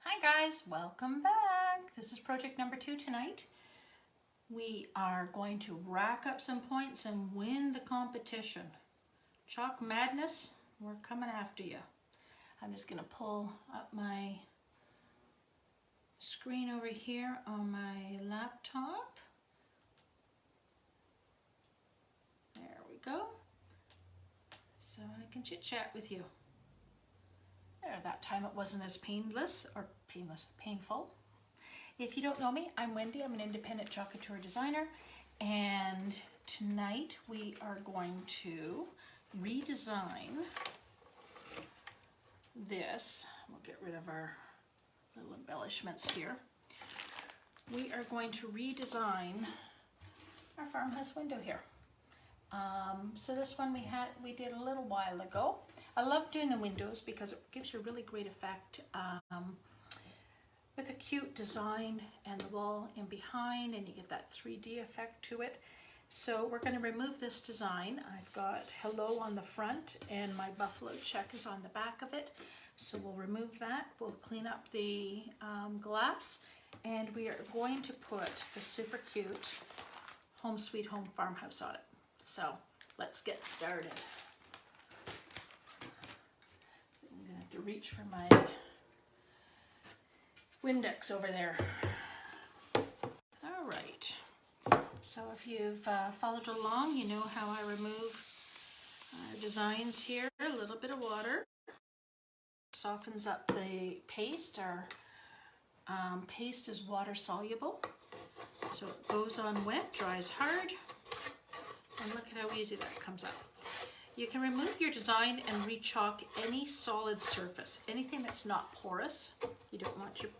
Hi guys, welcome back. This is project number 2 tonight. We are going to rack up some points and win the competition. Chalk Madness, we're coming after you. I'm just going to pull up my screen over here on my laptop. There we go. So I can chit chat with you. There, that time it wasn't as painful. If you don't know me, I'm Wendy. I'm an independent Couture designer, and tonight we are going to redesign this. We'll get rid of our little embellishments here. We are going to redesign our farmhouse window here. So this one we did a little while ago. I love doing the windows because it gives you a really great effect with a cute design and the wall in behind, and you get that 3D effect to it. So we're going to remove this design. I've got hello on the front and my buffalo check is on the back of it. So we'll remove that. We'll clean up the glass, and we are going to put the super cute Home Sweet Home farmhouse on it. So let's get started. I'm going to have to reach for my Windex over there. All right. So if you've followed along, you know how I remove designs here. A little bit of water softens up the paste. Our paste is water soluble, so it goes on wet, dries hard, and look at how easy that comes out. You can remove your design and re-chalk any solid surface, anything that's not porous. You don't want your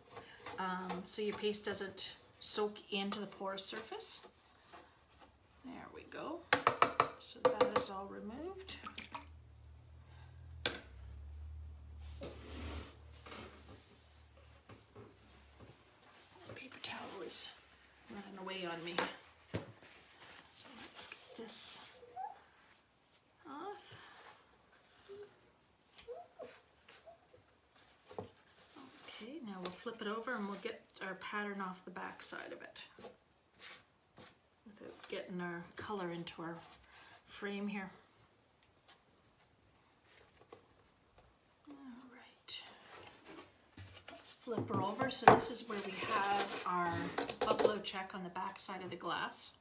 so your paste doesn't soak into the porous surface. There we go. So that is all removed. The paper towel is running away on me. So let's get this off. Okay, now we'll flip it over and we'll get our pattern off the back side of it without getting our color into our frame here. All right, let's flip her over. So this is where we have our buffalo check on the back side of the glass.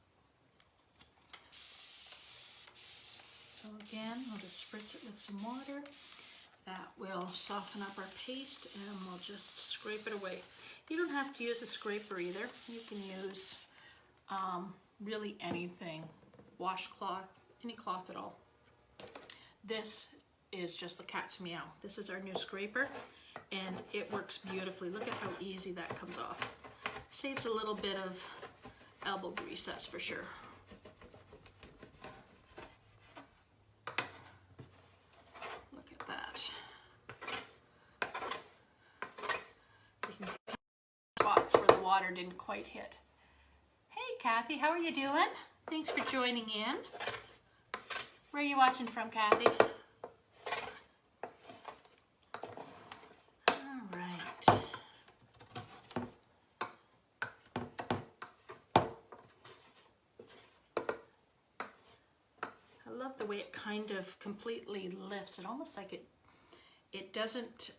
So again, we'll just spritz it with some water. That will soften up our paste, and we'll just scrape it away. You don't have to use a scraper either. You can use really anything, washcloth, any cloth at all. This is just the cat's meow. This is our new scraper, and it works beautifully. Look at how easy that comes off. Saves a little bit of elbow grease, that's for sure. Water didn't quite hit. Hey Kathy, how are you doing? Thanks for joining in. Where are you watching from, Kathy? All right. I love the way it kind of completely lifts. It almost like it doesn't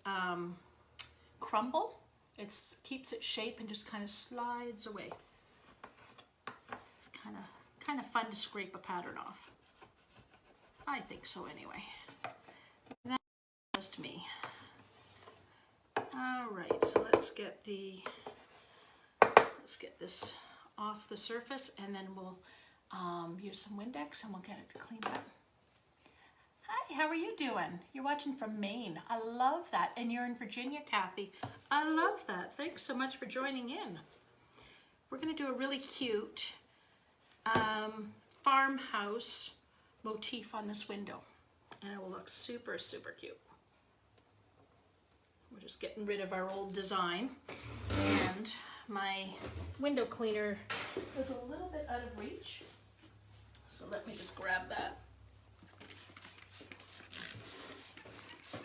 crumble. It keeps its shape and just kind of slides away. It's kind of fun to scrape a pattern off. I think so anyway. That's just me. All right, so let's get this off the surface, and then we'll use some Windex and we'll get it cleaned up. Hi, how are you doing? You're watching from Maine. I love that. And you're in Virginia, Kathy. I love that. Thanks so much for joining in. We're going to do a really cute farmhouse motif on this window. And it will look super, super cute. We're just getting rid of our old design. And my window cleaner is a little bit out of reach. So let me just grab that.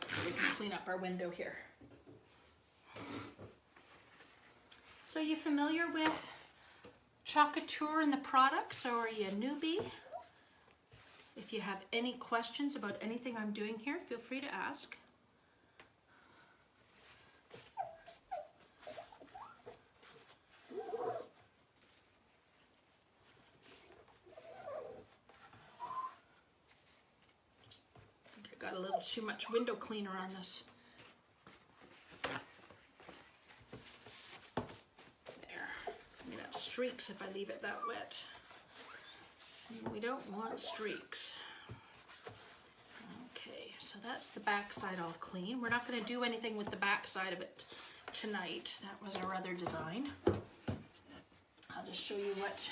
So we can clean up our window here. So are you familiar with Couture and the products, or are you a newbie? If you have any questions about anything I'm doing here, feel free to ask. I think I got a little too much window cleaner on this. Streaks if I leave it that wet. And we don't want streaks. Okay, so that's the back side all clean. We're not going to do anything with the back side of it tonight. That was our other design. I'll just show you what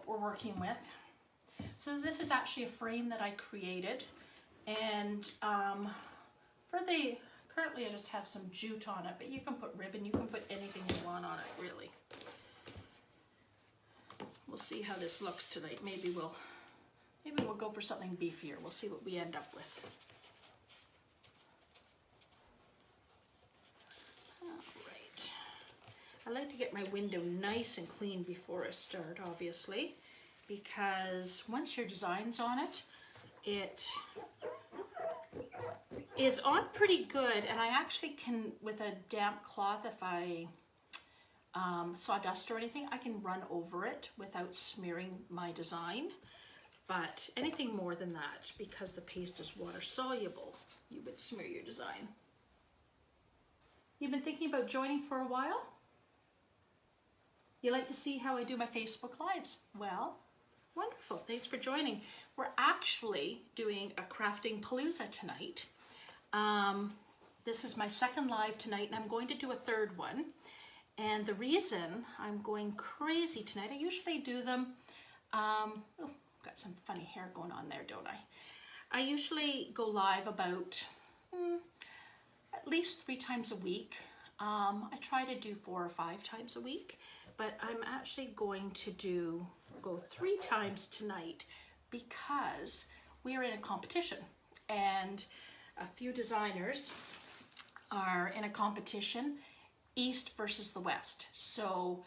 we're working with. So this is actually a frame that I created, and currently I just have some jute on it, but you can put ribbon, you can put anything you want on it, really. We'll see how this looks tonight. Maybe we'll go for something beefier. We'll see what we end up with. All right. I like to get my window nice and clean before I start, obviously, because once your design's on it, it is on pretty good, and I actually can, with a damp cloth, if I sawdust or anything, I can run over it without smearing my design. But anything more than that, because the paste is water soluble, you would smear your design. You've been thinking about joining for a while? You like to see how I do my Facebook Lives? Well, wonderful, thanks for joining. We're actually doing a crafting palooza tonight. This is my second live tonight, and I'm going to do a third one. And the reason I'm going crazy tonight, I usually do them, oh, got some funny hair going on there, don't I? I usually go live about at least 3 times a week. I try to do 4 or 5 times a week, but I'm actually going to go 3 times tonight because we are in a competition, and a few designers are in a competition, East versus the West. So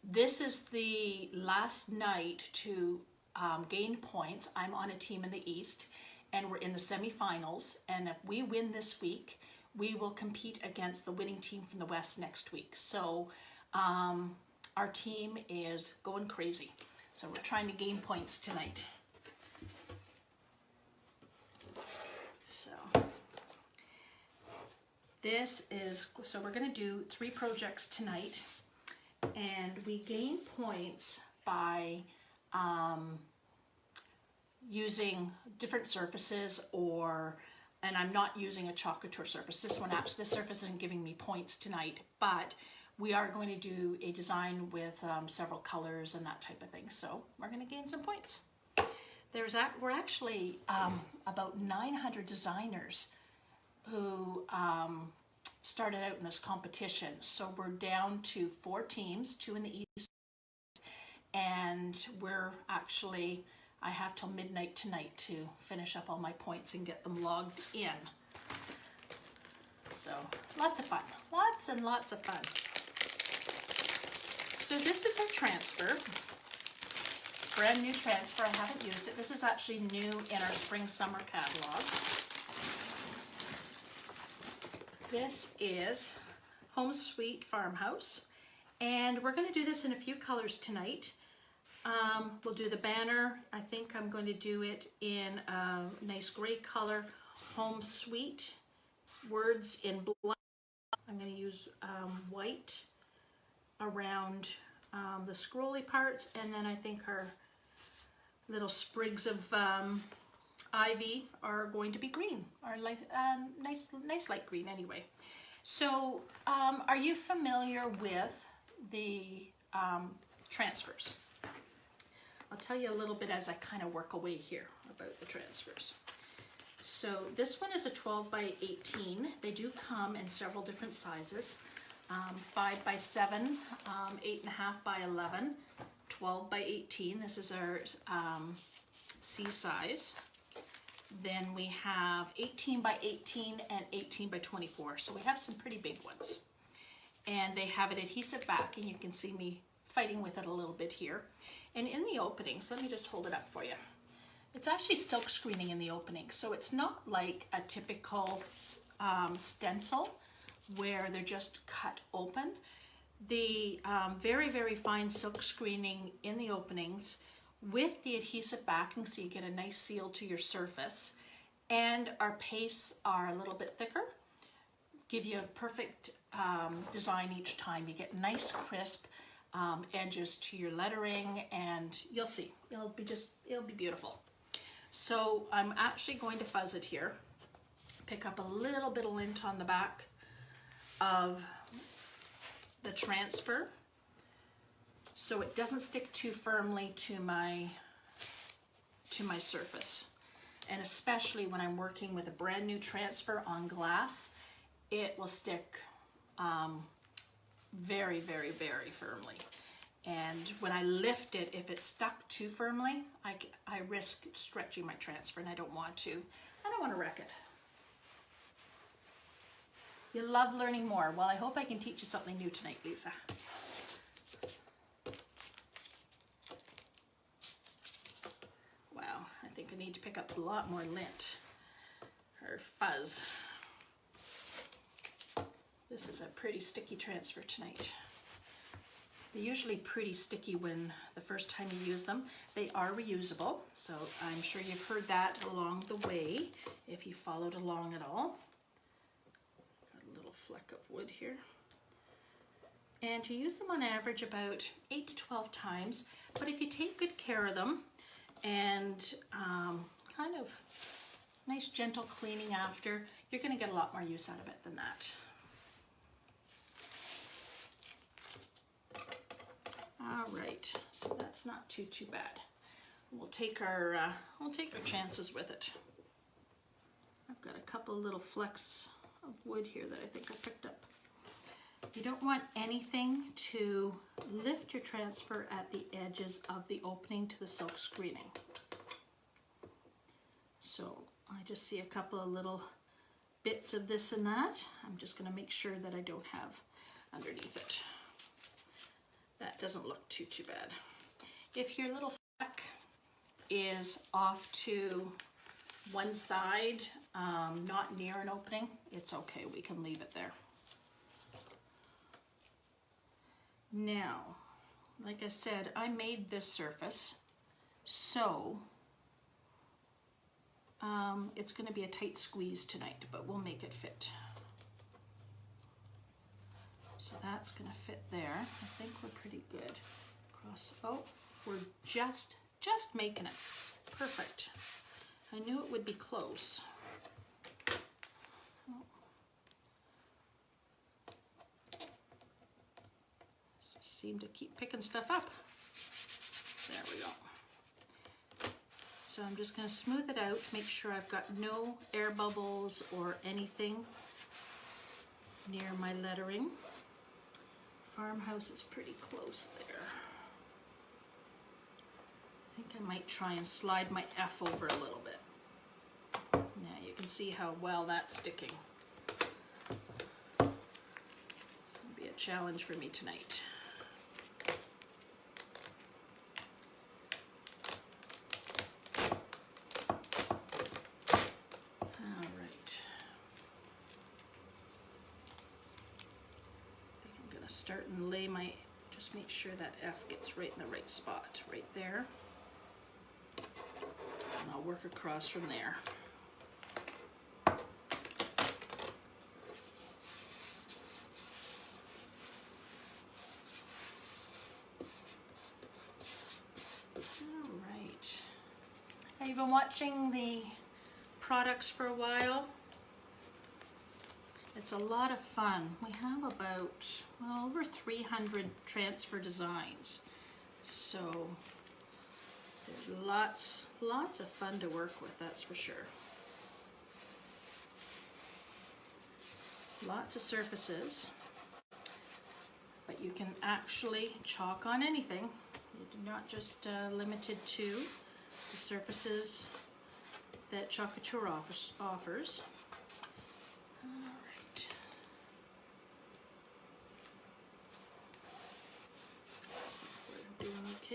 this is the last night to gain points. I'm on a team in the East, and we're in the semifinals, and if we win this week, we will compete against the winning team from the West next week. So our team is going crazy. So we're trying to gain points tonight. So so we're going to do 3 projects tonight, and we gain points by using different surfaces, and I'm not using a Couture surface. This surface isn't giving me points tonight, but we are going to do a design with several colors and that type of thing. So we're going to gain some points. We're actually about 900 designers who started out in this competition. So we're down to 4 teams, 2 in the East, and I have till midnight tonight to finish up all my points and get them logged in. So lots of fun, lots and lots of fun. So this is our transfer, brand new transfer. I haven't used it. This is actually new in our spring summer catalog. This is Home Sweet Farmhouse, and we're going to do this in a few colors tonight. We'll do the banner. I think I'm going to do it in a nice gray color, Home Sweet, words in black. I'm going to use white around the scrolly parts, and then I think our little sprigs of ivy are going to be green, or like nice light green anyway. So are you familiar with the transfers? I'll tell you a little bit as I kind of work away here about the transfers. So this one is a 12 by 18. They do come in several different sizes. 5 by 7, 8.5 by 11, 12 by 18. This is our C size. Then we have 18 by 18 and 18 by 24. So we have some pretty big ones. and they have an adhesive back, and you can see me fighting with it a little bit here. And in the openings, let me just hold it up for you. It's actually silk screening in the opening, so it's not like a typical stencil where they're just cut open. The very, very fine silk screening in the openings with the adhesive backing, so you get a nice seal to your surface, and our pastes are a little bit thicker, give you a perfect design each time. You get nice crisp edges to your lettering, and you'll see, it'll be beautiful. So I'm actually going to fuzz it here, pick up a little bit of lint on the back of the transfer so it doesn't stick too firmly to my surface. And especially when I'm working with a brand new transfer on glass, it will stick very, very, very firmly. And when I lift it, if it's stuck too firmly, I risk stretching my transfer, and I don't want to. I don't want to wreck it. You love learning more. Well, I hope I can teach you something new tonight, Lisa. Wow, I think I need to pick up a lot more lint or fuzz. This is a pretty sticky transfer tonight. They're usually pretty sticky when the first time you use them. They are reusable, so I'm sure you've heard that along the way if you followed along at all. Got a little fleck of wood here. And you use them on average about 8 to 12 times, but if you take good care of them and kind of nice gentle cleaning after, you're going to get a lot more use out of it than that. All right, so that's not too bad. We'll take our chances with it. I've got a couple little flecks of wood here that I think I picked up. You don't want anything to lift your transfer at the edges of the opening to the silk screening. So I just see a couple of little bits of this and that. I'm just going to make sure that I don't have underneath it. That doesn't look too bad. If your little fleck is off to one side, not near an opening, it's okay, we can leave it there. Now, like I said, I made this surface, so it's going to be a tight squeeze tonight, but we'll make it fit. So that's going to fit there. I think we're pretty good. Cross. Oh, we're just making it. Perfect. I knew it would be close. Oh. Seem to keep picking stuff up. There we go. So I'm just going to smooth it out, make sure I've got no air bubbles or anything near my lettering. Farmhouse is pretty close there. I think I might try and slide my F over a little bit. Now you can see how well that's sticking. It's going to be a challenge for me tonight. Start and lay my, just make sure that F gets right in the right spot, right there. And I'll work across from there. All right. Have you been watching the products for a while? It's a lot of fun. We have about, well, over 300 transfer designs. So there's lots of fun to work with, that's for sure. Lots of surfaces, but you can actually chalk on anything. You're not just limited to the surfaces that Couture offers.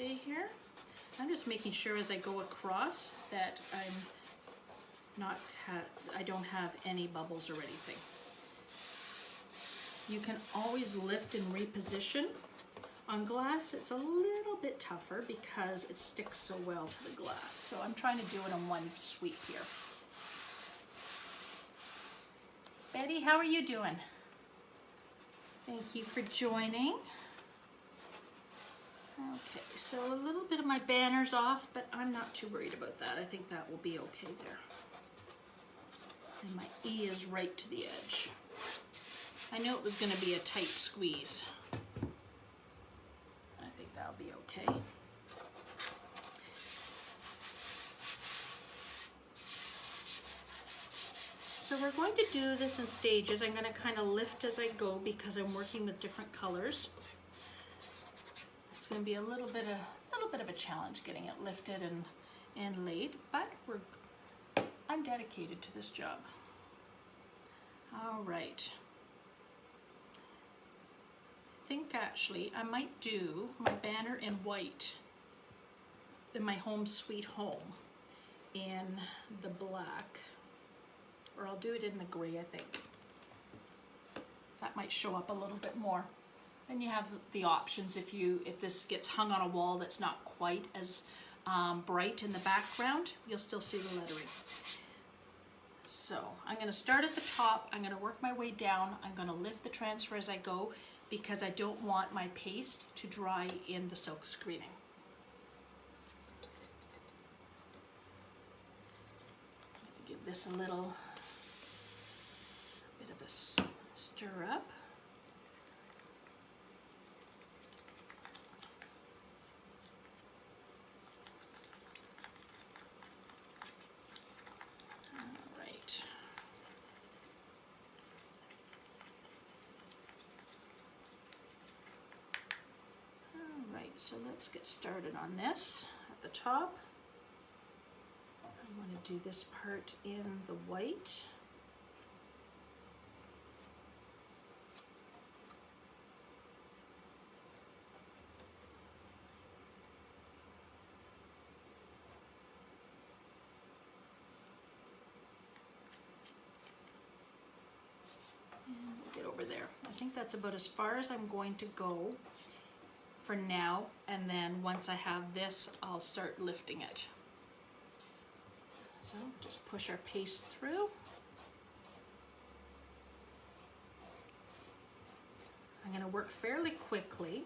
okay here. I'm just making sure as I go across that I don't have any bubbles or anything. You can always lift and reposition. On glass, it's a little bit tougher because it sticks so well to the glass. So I'm trying to do it in one sweep here. Betty, how are you doing? Thank you for joining. Okay, so a little bit of my banner's off, but I'm not too worried about that. I think that will be okay there. And my E is right to the edge. I knew it was going to be a tight squeeze. I think that'll be okay. So we're going to do this in stages. I'm going to kind of lift as I go because I'm working with different colors. It's going to be a little bit of a challenge getting it lifted and laid, but I'm dedicated to this job. All right. I think actually I might do my banner in white, in my home sweet home, in the black, or I'll do it in the gray, I think. That might show up a little bit more. Then you have the options if this gets hung on a wall that's not quite as bright in the background, you'll still see the lettering. So I'm going to start at the top, I'm going to work my way down, I'm going to lift the transfer as I go because I don't want my paste to dry in the silk screening. Give this a little bit of a stir up. So let's get started on this at the top. I want to do this part in the white. And we'll get over there. I think that's about as far as I'm going to go for now, and then once I have this, I'll start lifting it. So just push our paste through. I'm going to work fairly quickly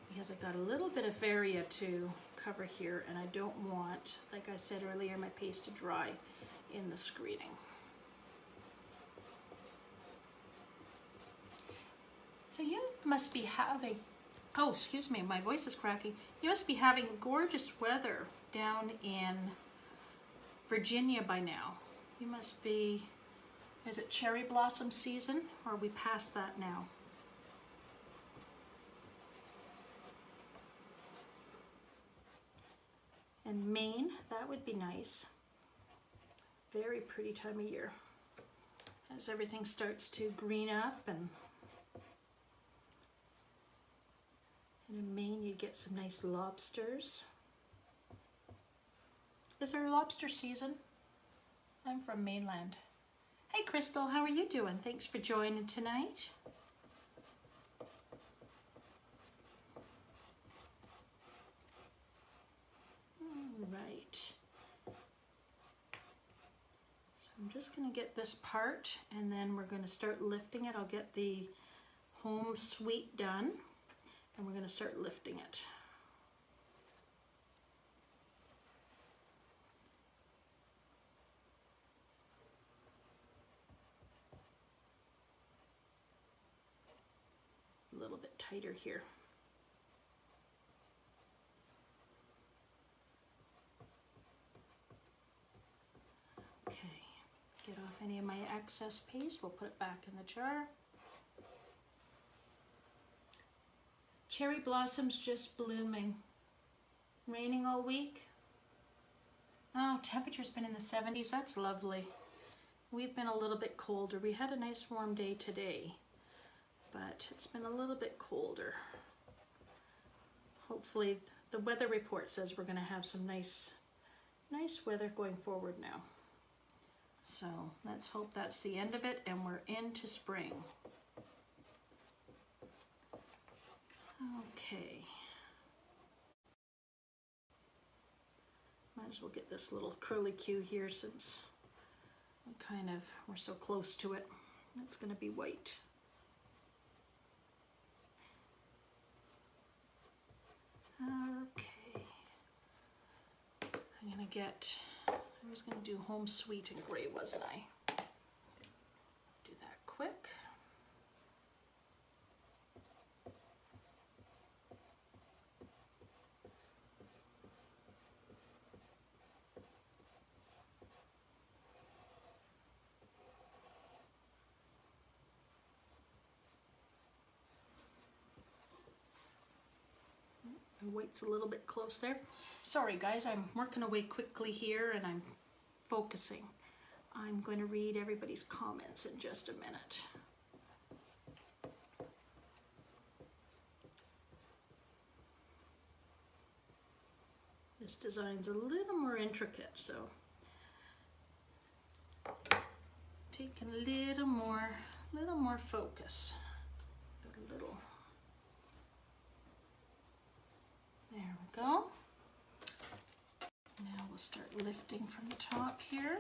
because I've got a little bit of area to cover here, and I don't want, like I said earlier, my paste to dry in the screening. So you must be having, oh, excuse me, my voice is cracking. You must be having gorgeous weather down in Virginia by now. You must be, is it cherry blossom season, or are we past that now? And Maine, that would be nice. Very pretty time of year. As everything starts to green up, and in Maine you get some nice lobsters. Is there a lobster season? I'm from mainland. Hey Crystal, how are you doing? Thanks for joining tonight. All right. So I'm just going to get this part, and then we're going to start lifting it. I'll get the home suite done, and we're going to start lifting it. A little bit tighter here. Okay, get off any of my excess paste. We'll put it back in the jar. Cherry blossoms just blooming. Raining all week. Oh, temperature's been in the 70s. That's lovely. We've been a little bit colder. We had a nice warm day today, but it's been a little bit colder. Hopefully the weather report says we're going to have some nice weather going forward now. So let's hope that's the end of it and we're into spring. Okay. Might as well get this little curly Q here since we're so close to it. It's going to be white. Okay. I'm going to get, I was going to do Home Sweet and Gray, wasn't I? Do that quick. White's a little bit close there. Sorry guys, I'm working away quickly here and I'm focusing. I'm going to read everybody's comments in just a minute. This design's a little more intricate, so taking a little more focus. Got a little. There we go. Now we'll start lifting from the top here.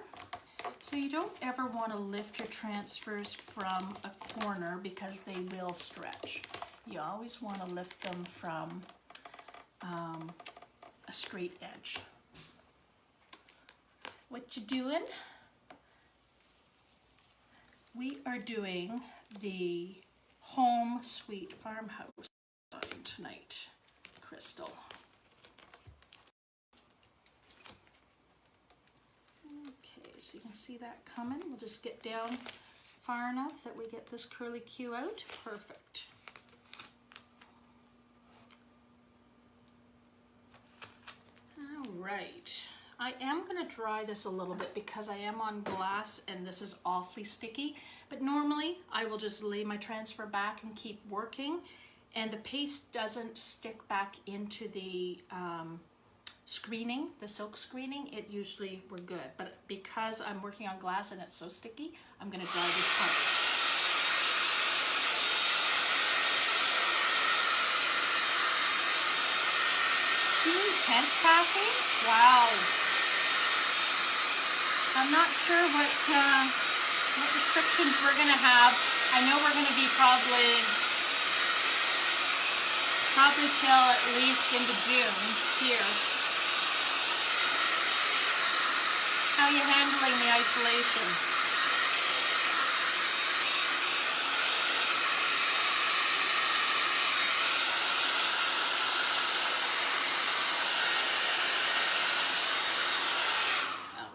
So you don't ever want to lift your transfers from a corner because they will stretch. You always want to lift them from a straight edge. What you doing? We are doing the Home Sweet Farmhouse tonight. Crystal. Okay, so you can see that coming. We'll just get down far enough that we get this curly Q out. Perfect. All right. I am going to dry this a little bit because I am on glass and this is awfully sticky, but normally I will just lay my transfer back and keep working. And the paste doesn't stick back into the screening, the silk screening. It usually, we're good. But because I'm working on glass and it's so sticky, I'm gonna dry this part. Too intense, Kathy? Wow. I'm not sure what restrictions we're gonna have. I know we're gonna be probably till at least into June here. How are you handling the isolation?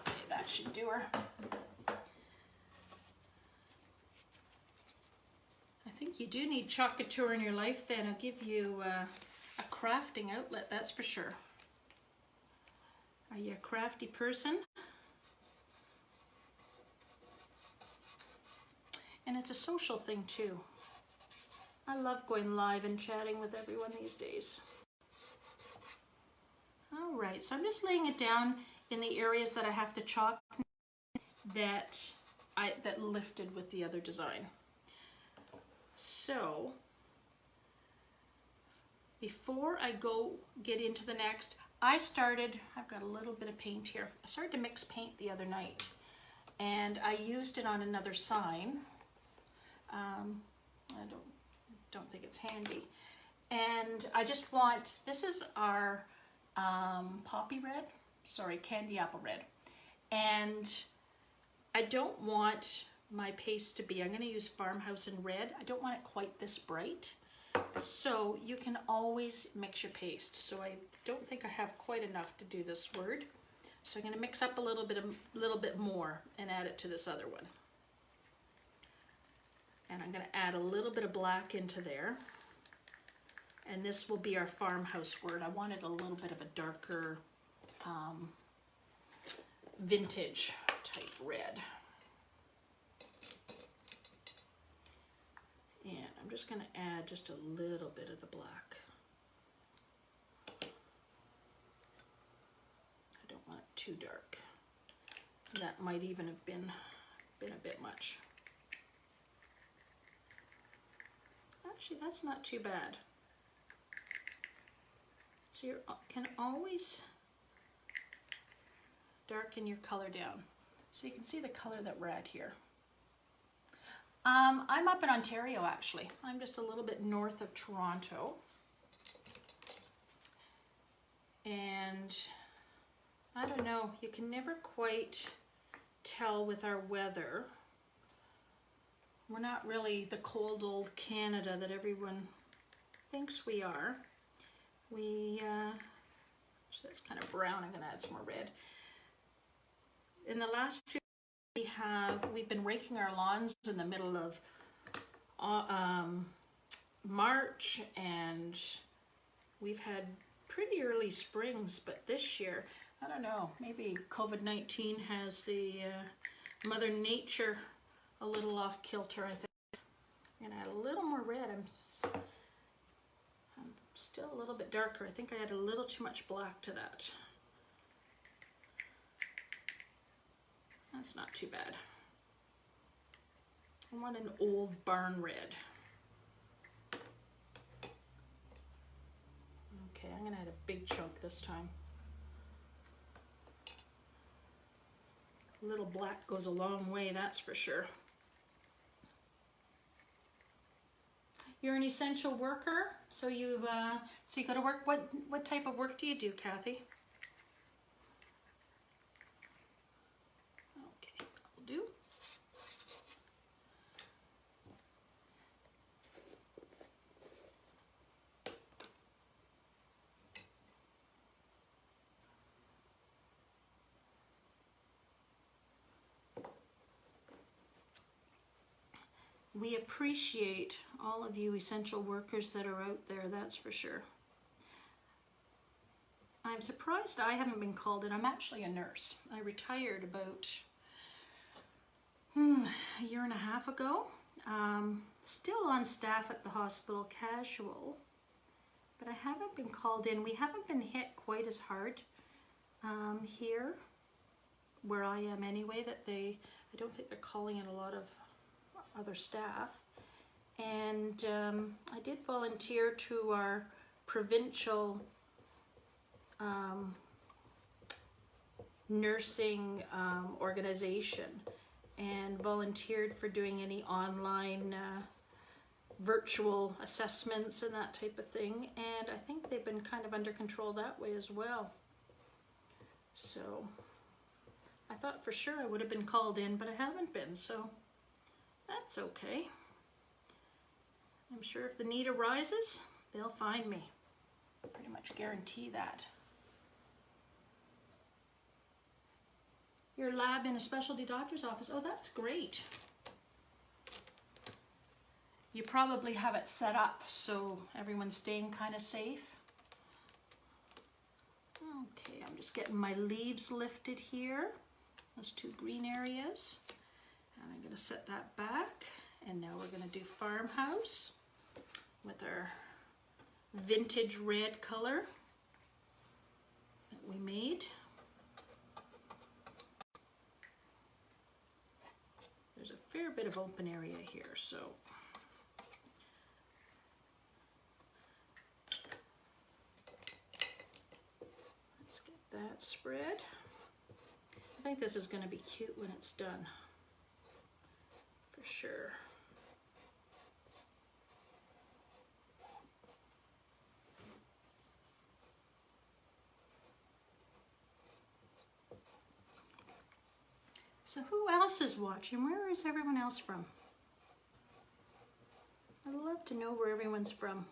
Okay, that should do her. I think you do need chalk couture in your life then. I'll give you a crafting outlet, that's for sure. Are you a crafty person? And it's a social thing too. I love going live and chatting with everyone these days. All right, so I'm just laying it down in the areas that I have to chalk that lifted with the other design. So before I get into the next, I've got a little bit of paint here. I started to mix paint the other night and I used it on another sign. I don't think it's handy. And I just want, this is our candy apple red. And I don't want my paste to be, I'm going to use Farmhouse in red. I don't want it quite this bright. So you can always mix your paste. So I don't think I have quite enough to do this word. So I'm going to mix up a little bit more and add it to this other one. And I'm going to add a little bit of black into there. And this will be our Farmhouse word. I wanted a little bit of a darker vintage type red. And I'm just going to add just a little bit of the black. too dark. That might even have been a bit much. Actually, that's not too bad. So you can always darken your color down. So you can see the color that we're at here. I'm up in Ontario, actually. I'm just a little bit north of Toronto. And I don't know, you can never quite tell with our weather. We're not really the cold old Canada that everyone thinks we are. So that's kind of brown. I'm going to add some more red. In the last few we've been raking our lawns in the middle of March, and we've had pretty early springs, but this year, I don't know, maybe COVID-19 has the Mother Nature a little off kilter, I think. I'm gonna add a little more red. I'm still a little bit darker. I think I added a little too much black to that. That's not too bad. I want an old barn red. Okay, I'm gonna add a big chunk this time. A little black goes a long way, that's for sure. You're an essential worker, so you go to work. What type of work do you do, Kathy? Okay, that'll do. We appreciate all of you essential workers that are out there, that's for sure. I'm surprised I haven't been called in. I'm actually a nurse. I retired about a year and a half ago. Still on staff at the hospital, casual, but I haven't been called in. We haven't been hit quite as hard here, where I am anyway, I don't think they're calling in a lot of other staff. And I did volunteer to our provincial nursing organization, and volunteered for doing any online virtual assessments and that type of thing, and I think they've been kind of under control that way as well. So I thought for sure I would have been called in, but I haven't been, so that's okay. I'm sure if the need arises, they'll find me. I pretty much guarantee that. Your lab in a specialty doctor's office. Oh, that's great. You probably have it set up so everyone's staying kind of safe. Okay, I'm just getting my leaves lifted here. Those two green areas. And I'm going to set that back. And now we're going to do Farmhouse with our vintage red color that we made. There's a fair bit of open area here, so let's get that spread. I think this is going to be cute when it's done, for sure. So who else is watching? Where is everyone else from? I'd love to know where everyone's from.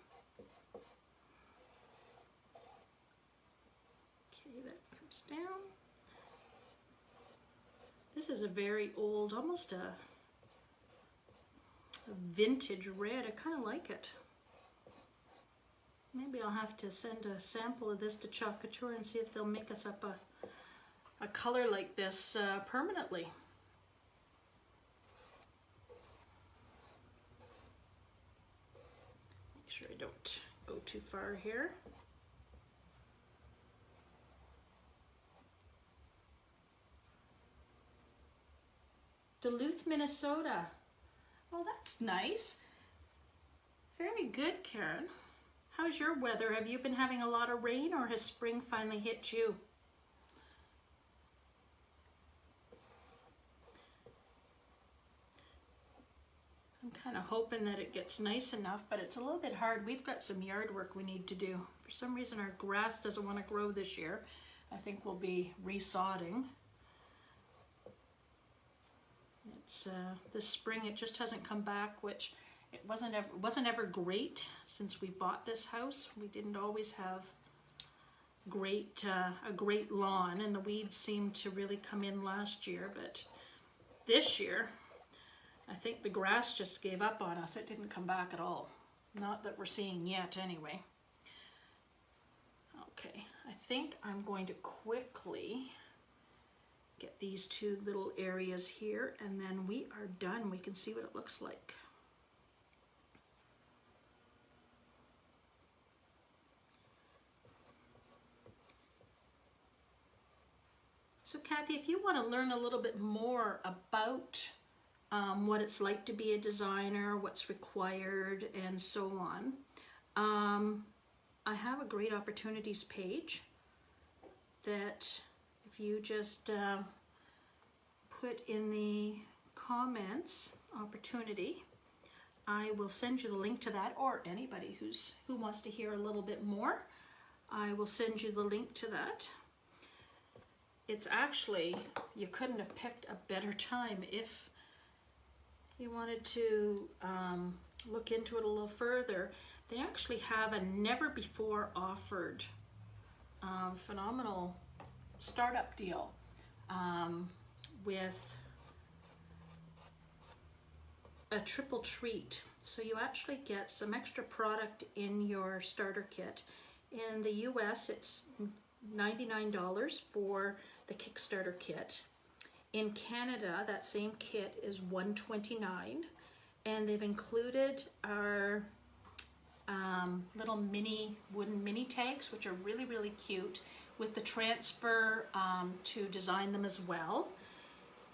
Okay, that comes down. This is a very old, almost a vintage red. I kind of like it. Maybe I'll have to send a sample of this to Couture and see if they'll make us up a color like this permanently. Make sure I don't go too far here. Duluth, Minnesota. Well, that's nice. Very good, Karen. How's your weather? Have you been having a lot of rain, or has spring finally hit you? I'm kind of hoping that it gets nice enough, but it's a little bit hard. We've got some yard work we need to do. For some reason, our grass doesn't want to grow this year. I think we'll be resodding. It's this spring, it just hasn't come back, which it wasn't ever great since we bought this house. We didn't always have a great lawn, and the weeds seemed to really come in last year, but this year I think the grass just gave up on us. It didn't come back at all. Not that we're seeing yet anyway. Okay, I think I'm going to quickly get these two little areas here, and then we are done. We can see what it looks like. So Kathy, if you want to learn a little bit more about what it's like to be a designer, what's required, and so on, I have a great opportunities page that if you just put in the comments opportunity, I will send you the link to that, or anybody who wants to hear a little bit more, I will send you the link to that. It's actually, you couldn't have picked a better time if you wanted to look into it a little further. They actually have a never before offered phenomenal startup deal with a triple treat. So you actually get some extra product in your starter kit. In the US, it's $99 for the Kickstarter kit. In Canada, that same kit is $129, and they've included our little wooden mini tags, which are really, really cute, with the transfer to design them as well.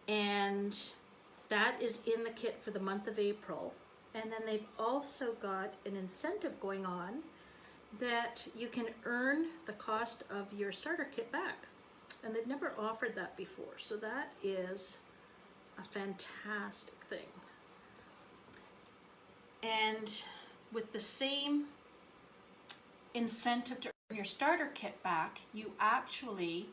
And that is in the kit for the month of April. And then they've also got an incentive going on that you can earn the cost of your starter kit back. And they've never offered that before. So that is a fantastic thing. And with the same incentive to earn your starter kit back, you actually,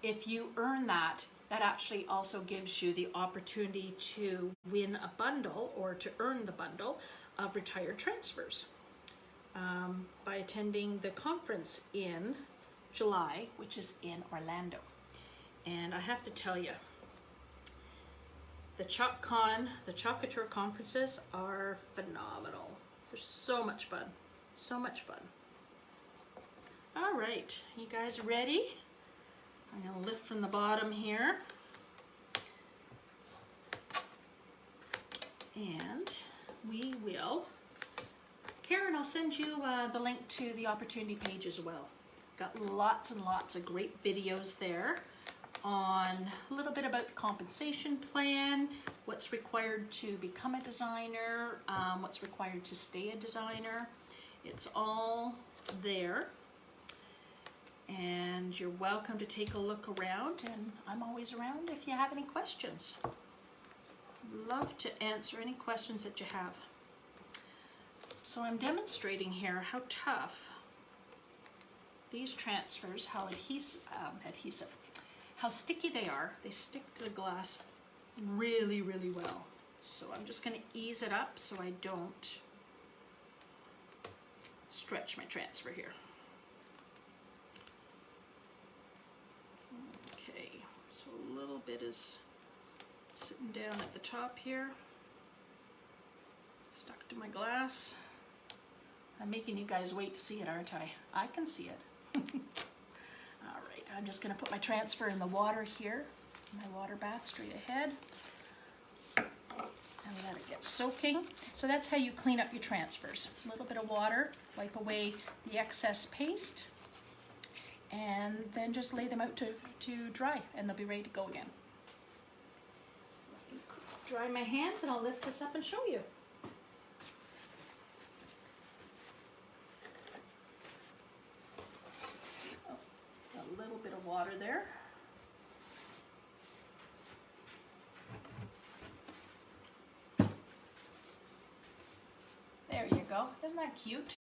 if you earn that, that actually also gives you the opportunity to win a bundle, or to earn the bundle of retired transfers by attending the conference in July, which is in Orlando. And I have to tell you, the Couture conferences are phenomenal. They're so much fun, so much fun. All right, you guys ready? I'm gonna lift from the bottom here. And we will, Karen, I'll send you the link to the opportunity page as well. Got lots and lots of great videos there on a little bit about the compensation plan, what's required to become a designer, what's required to stay a designer. It's all there. And you're welcome to take a look around, and I'm always around if you have any questions. Love to answer any questions that you have. So I'm demonstrating here how tough these transfers, how how sticky they are. They stick to the glass really, really well. So I'm just going to ease it up so I don't stretch my transfer here. Okay, so a little bit is sitting down at the top here, stuck to my glass. I'm making you guys wait to see it, aren't I? I can see it. All right, I'm just going to put my transfer in the water here, my water bath straight ahead, and let it get soaking. So that's how you clean up your transfers. A little bit of water, wipe away the excess paste, and then just lay them out to dry, and they'll be ready to go again. dry my hands and I'll lift this up and show you. Oh, a little bit of water there. There you go. Isn't that cute?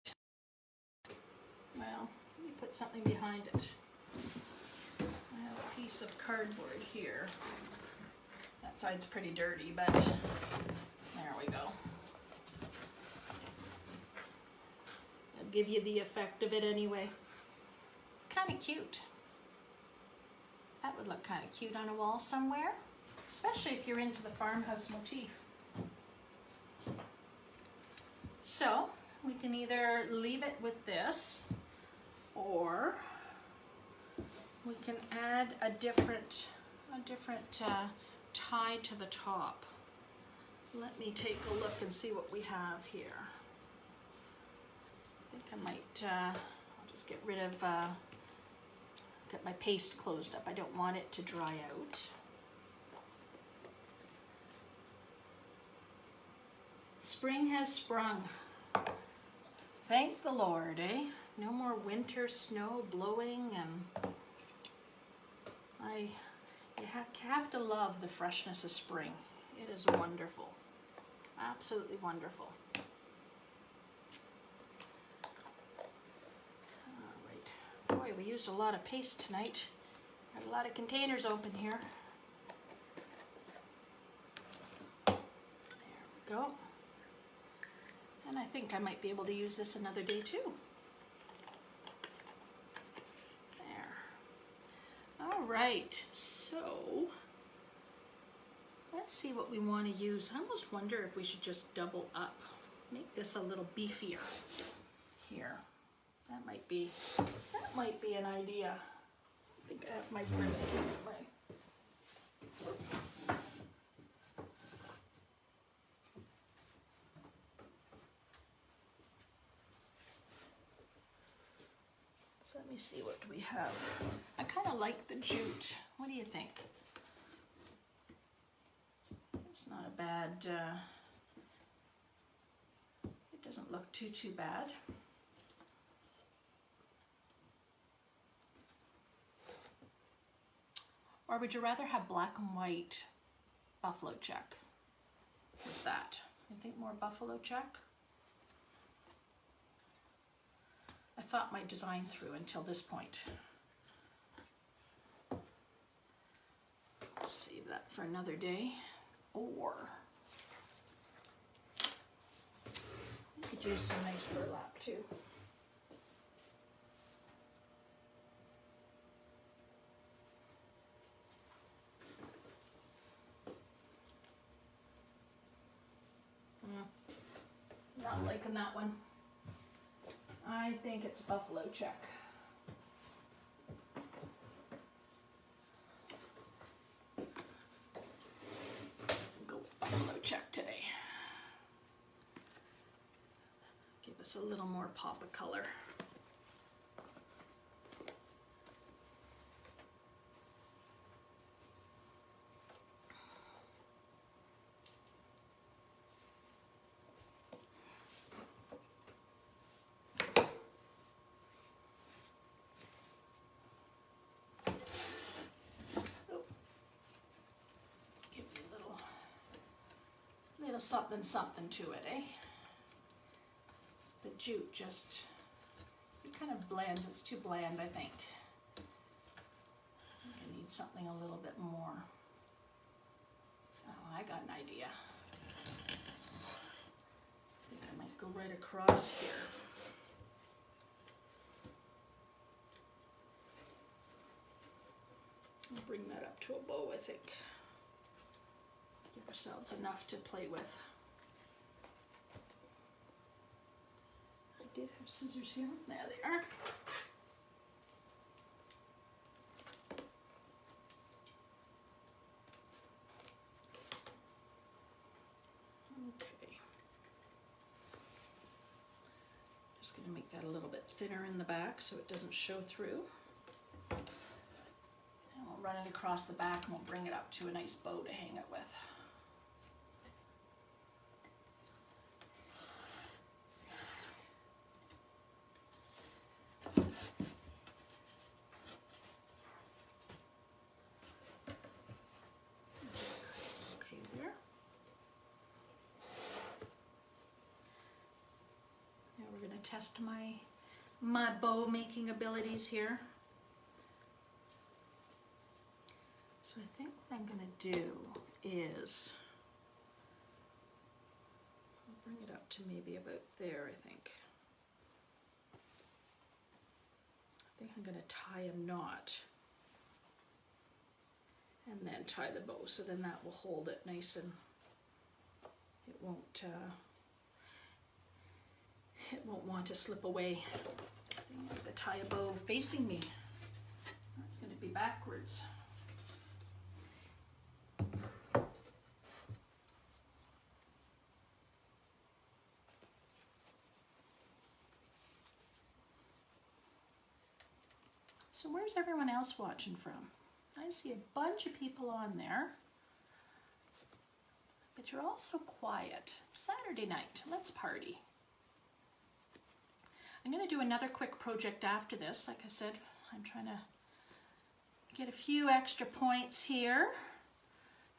Well, let me put something behind it. I have a piece of cardboard here. That side's pretty dirty, but there we go. I'll give you the effect of it anyway. It's kind of cute. That would look kind of cute on a wall somewhere, especially if you're into the farmhouse motif. So we can either leave it with this, or we can add a different tie to the top. Let me take a look and see what we have here. I think I might, I'll just get rid of, get my paste closed up. I don't want it to dry out. Spring has sprung. Thank the Lord, eh? No more winter snow blowing, and you have to love the freshness of spring. It is wonderful. Absolutely wonderful. All right. Boy, we used a lot of paste tonight. Got a lot of containers open here. There we go. And I think I might be able to use this another day too. There. All right, so let's see what we want to use. I almost wonder if we should just double up. Make this a little beefier here. That might be an idea. I think I have my grid. So let me see, what do we have? I kind of like the jute. What do you think? It's not a bad, it doesn't look too bad. Or would you rather have black and white buffalo check with that? You think more buffalo check? I thought my design through until this point. Save that for another day. Or I could use some nice burlap too. Not liking that one. I think it's buffalo check. Go with buffalo check today. Give us a little more pop of color. Something to it, eh? The jute just, it kind of blends. It's too bland, I think. I need something a little bit more. Oh, I got an idea. I think I might go right across here. I'll bring that up to a bow, I think. Give ourselves enough to play with. I did have scissors here. There they are. Okay. Just going to make that a little bit thinner in the back so it doesn't show through. And we'll run it across the back and we'll bring it up to a nice bow to hang it with. test my bow making abilities here. So I think what I'm going to do is, I'll bring it up to maybe about there, I think. I think I'm going to tie a knot and then tie the bow, so then that will hold it nice and it won't want to slip away. I'm going to tie a bow facing me. That's going to be backwards. So where's everyone else watching from? I see a bunch of people on there, but you're all so quiet. It's Saturday night, let's party. I'm going to do another quick project after this. Like I said, I'm trying to get a few extra points here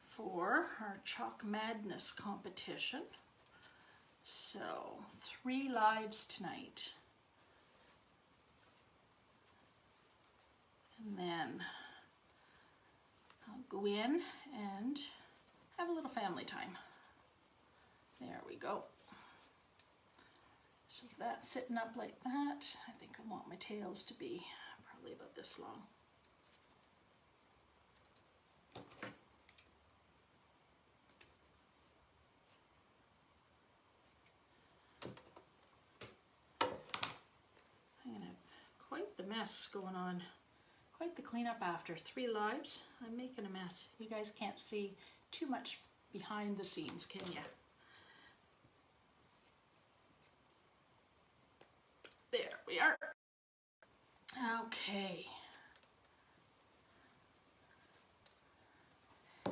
for our Chalk Madness competition. So 3 lives tonight. And then I'll go in and have a little family time. There we go. So that's sitting up like that. I think I want my tails to be probably about this long. I'm gonna have quite the mess going on. Quite the cleanup after 3 lives. I'm making a mess. You guys can't see too much behind the scenes, can you? There we are. Okay. Oh,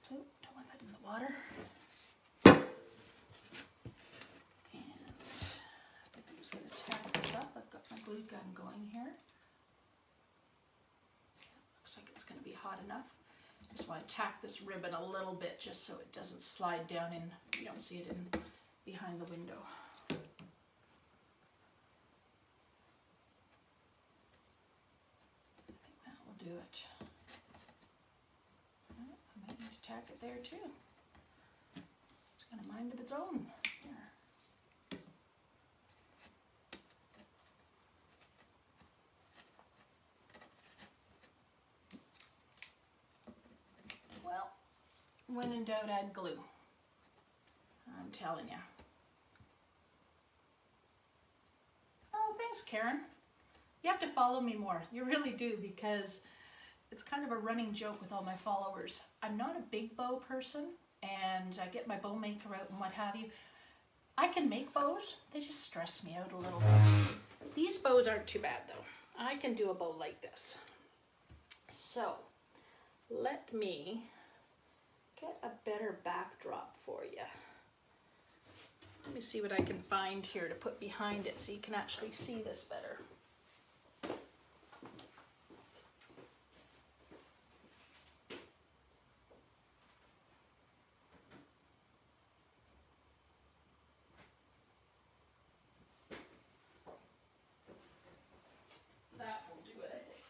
don't want that in the water. And I think I'm just going to tack this up. I've got my glue gun going here. Looks like it's going to be hot enough. Just want to tack this ribbon a little bit just so it doesn't slide down in. You don't see it in behind the window. I think that will do it. I might need to tack it there too. It's got a mind of its own. Here. Well, when in doubt, add glue. I'm telling you. Oh, thanks, Karen. You have to follow me more. You really do, because it's kind of a running joke with all my followers. I'm not a big bow person, and I get my bow maker out and what have you. I can make bows. They just stress me out a little bit. These bows aren't too bad, though. I can do a bow like this. So, let me get a better backdrop for you. Let me see what I can find here to put behind it so you can actually see this better. That will do it, I think.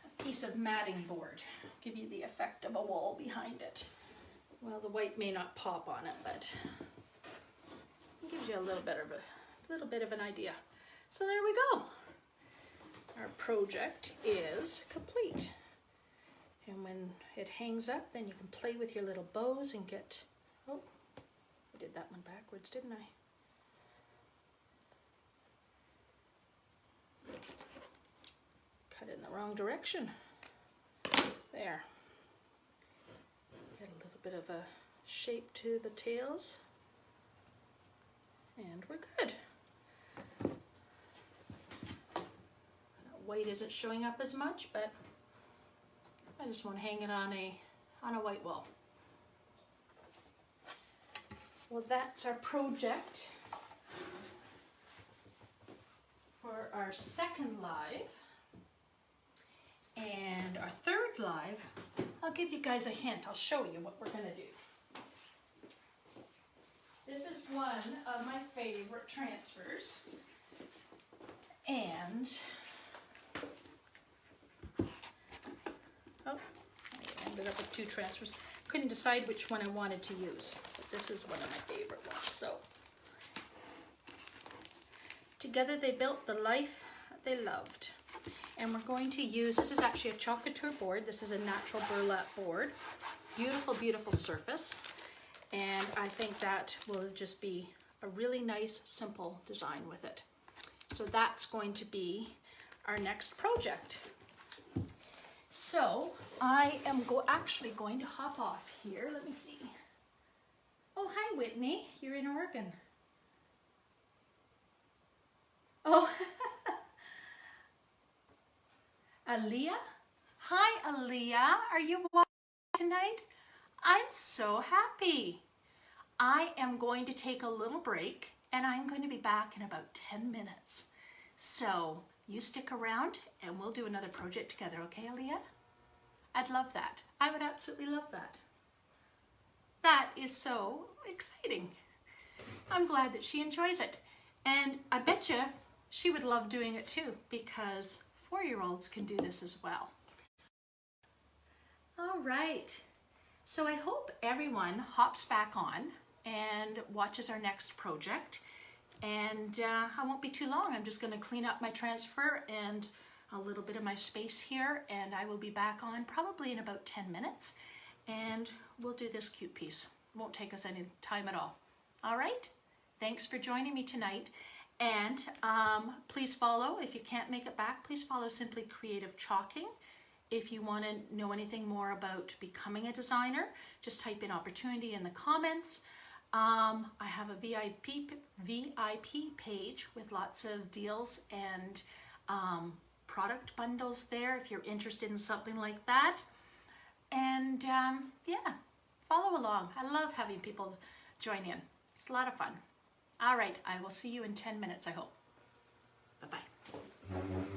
A piece of matting board. Give you the effect of a wall behind it. Well, the white may not pop on it, but it gives you a little bit of an idea. So there we go. Our project is complete. And when it hangs up, then you can play with your little bows and get, oh, I did that one backwards, didn't I? Cut it in the wrong direction. There. Get a little bit of a shape to the tails. And we're good. White isn't showing up as much, but I just want to hang it on a white wall. Well, that's our project for our second live. And our third live, I'll give you guys a hint. I'll show you what we're going to do. This is one of my favorite transfers. And, oh, I ended up with 2 transfers. Couldn't decide which one I wanted to use, but this is one of my favorite ones. So, together they built the life they loved. And we're going to use, this is actually a Couture board. This is a natural burlap board. Beautiful, beautiful surface. And I think that will just be a really nice, simple design with it. So that's going to be our next project. So I am actually going to hop off here. Let me see. Oh, hi, Whitney. You're in Oregon. Oh, Aaliyah? Hi, Aaliyah. Are you watching tonight? I'm so happy. I am going to take a little break and I'm going to be back in about 10 minutes. So you stick around and we'll do another project together, okay, Aaliyah? I'd love that. I would absolutely love that. That is so exciting. I'm glad that she enjoys it. And I bet you she would love doing it too, because 4-year-olds can do this as well. All right. So I hope everyone hops back on and watches our next project. And I won't be too long. I'm just going to clean up my transfer and a little bit of my space here, and I will be back on probably in about 10 minutes. And we'll do this cute piece. It won't take us any time at all. All right? Thanks for joining me tonight. And please follow, if you can't make it back, please follow Simply Creative Chalking. If you want to know anything more about becoming a designer, just type in opportunity in the comments. I have a VIP page with lots of deals and product bundles there if you're interested in something like that. And yeah, follow along. I love having people join in. It's a lot of fun. All right, I will see you in 10 minutes, I hope. Bye-bye.